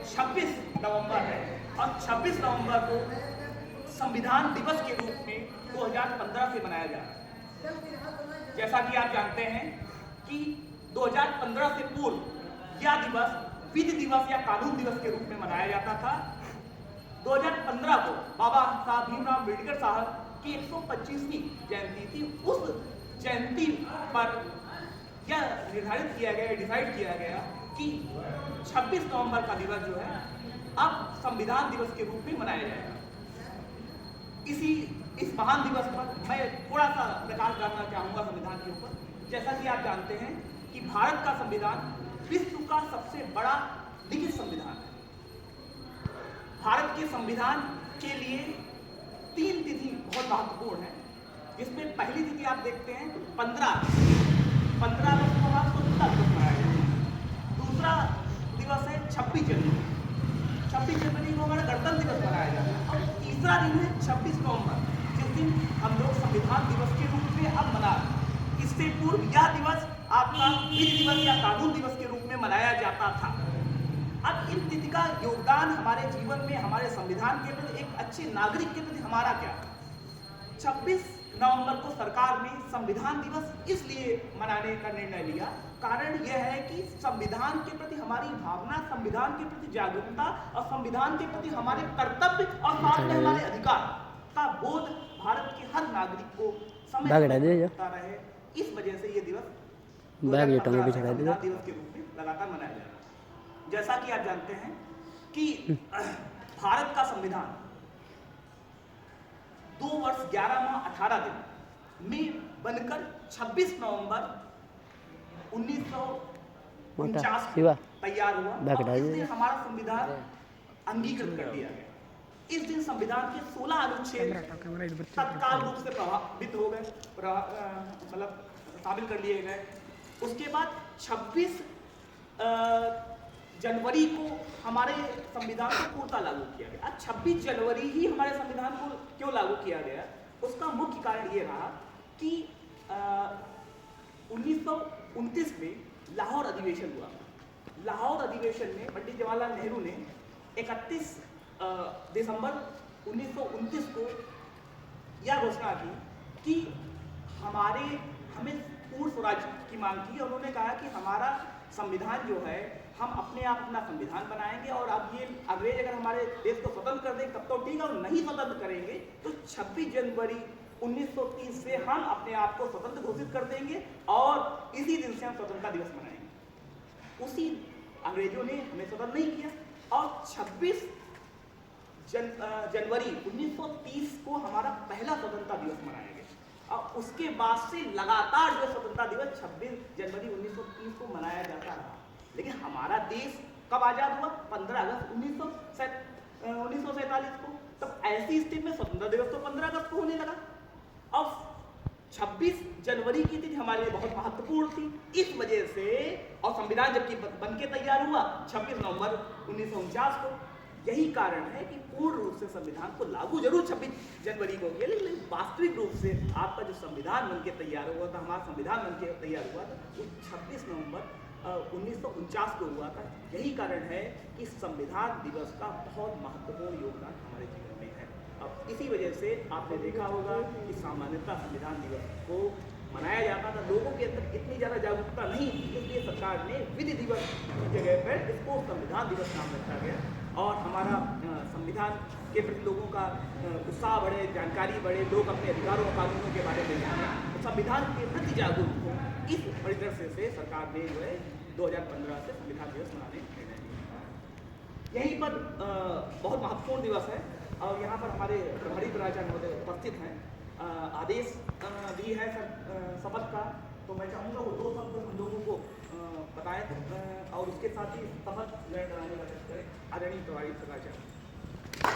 26 नवंबर है और 26 नवंबर को संविधान दिवस के रूप में 2015 से मनाया जा रहा है। जैसा कि आप जानते हैं कि 2015 से पूर्व यह दिवस विधि दिवस या कानून दिवस के रूप में मनाया जाता था। 2015 को बाबा साहब भीमराव अम्बेडकर साहब की 125वीं जयंती थी। उस जयंती पर यह निर्धारित किया गया, डिसाइड किया गया कि 26 नवंबर का दिवस जो है अब संविधान दिवस के रूप में मनाया जाएगा। इस महान दिवस पर मैं थोड़ा सा प्रकाश डालना चाहूँगा संविधान के ऊपर। जैसा कि आप जानते हैं कि भारत का संविधान विश्व का सबसे बड़ा लिखित संविधान है। भारत के संविधान के लिए 3 तिथि बहुत महत्वपूर्ण है, जिसमें पहली तिथि आप देखते हैं 15 अगस्त को हमारा स्वतंत्रता दिवस मनाया जाता है। दूसरा दिवस है 26 जनवरी को हमारा गणतंत्र दिवस मनाया जाता है। और तीसरा दिन है 26 नवंबर, जिस दिन हम लोग संविधान दिवस के रूप में अब मना रहे हैं। इससे पूर्व यह दिवस आपका विधि दिवस या कानून दिवस के रूप में मनाया जाता था। अब इन तिथि का योगदान हमारे जीवन में, हमारे संविधान के प्रति, एक अच्छे नागरिक के प्रति हमारा क्या है। 26 नवंबर को सरकार ने संविधान दिवस इसलिए मनाने का निर्णय लिया, कारण यह है कि संविधान के प्रति हमारी भावना, संविधान के प्रति जागरूकता और संविधान के प्रति हमारे कर्तव्य और साथ में हमारे अधिकार का बोध भारत के हर नागरिक को समय रहे। इस वजह से ये दिवस संविधान दिवस के रूप में लगातार मनाया जा रहा है। जैसा कि आप जानते हैं कि भारत का संविधान 2 वर्ष 11 माह 18 दिन में बनकर 26 नवंबर 1949 को तैयार हुआ। इस दिन हमारा संविधान अंगीकृत कर दिया गया। इस दिन संविधान के 16 अनुच्छेद तत्काल रूप से प्रभावित हो गए, मतलब शामिल कर लिए गए। उसके बाद 26 जनवरी को हमारे संविधान को पूर्णतः लागू किया गया। आज 26 जनवरी ही हमारे संविधान को क्यों लागू किया गया, उसका मुख्य कारण ये रहा कि 1929 में लाहौर अधिवेशन हुआ। लाहौर अधिवेशन में पंडित जवाहरलाल नेहरू ने 31 दिसंबर 1929 को यह घोषणा की कि हमें पूर्ण स्वराज की मांग की। उन्होंने कहा कि हमारा संविधान जो है, हम अपने आप अपना संविधान बनाएंगे और अब ये अंग्रेज अगर हमारे देश को स्वतंत्र कर दें तब तो ठीक है, और नहीं स्वतंत्र करेंगे तो 26 जनवरी 1930 से हम अपने आप को स्वतंत्र घोषित कर देंगे और इसी दिन से हम स्वतंत्रता दिवस मनाएंगे। उसी अंग्रेजों ने हमें स्वतंत्र नहीं किया और 26 जनवरी 1930 को हमारा पहला स्वतंत्रता दिवस मनाया गया। और उसके बाद से लगातार जो स्वतंत्रता दिवस 26 जनवरी 1930 को मनाया जाता रहा। लेकिन हमारा देश कब आजाद हुआ? 15 अगस्त 1947 को। तब ऐसी स्थिति में स्वतंत्रता दिवस तो 15 अगस्त को होने लगा। अब 26 जनवरी की तिथि हमारे लिए बहुत महत्वपूर्ण थी। इस वजह से, और संविधान जबकि बन के तैयार हुआ 26 नवंबर 1949 को। यही कारण है कि पूर्ण रूप से संविधान को लागू जरूर 26 जनवरी को किया, लेकिन वास्तविक रूप से आपका जो संविधान बनके तैयार हुआ था, हमारा संविधान बनके तैयार हुआ था, वो 26 नवंबर 1949 को हुआ था। यही कारण है कि संविधान दिवस का बहुत महत्वपूर्ण योगदान हमारे जीवन में है। अब इसी वजह से आपने देखा होगा कि सामान्यतः संविधान दिवस को मनाया जाता था, लोगों के अंदर इतनी ज़्यादा जागरूकता नहीं थी, इसलिए सरकार ने विधि दिवस की जगह पर इसको संविधान दिवस नाम रखा गया और हमारा संविधान के प्रति लोगों का उत्साह बढ़े, जानकारी बढ़े, लोग अपने अधिकारों और कानूनों के बारे में जाने, तो संविधान के प्रति जागरूक हो। इस परिदृश्य से सरकार ने जो है 2015 से संविधान दिवस मनाने का निर्णय लिया। यहीं पर बहुत महत्वपूर्ण दिवस है और यहाँ पर हमारे प्रभारी प्राचार्य महोदय उपस्थित हैं। आदेश भी है शपथ का, तो मैं चाहूँगा वो 2 शब्द हम लोगों को बताएं और उसके साथ ही शपथ ग्रहण कराने का करें। आदरणीय प्रभारी प्राचार्य।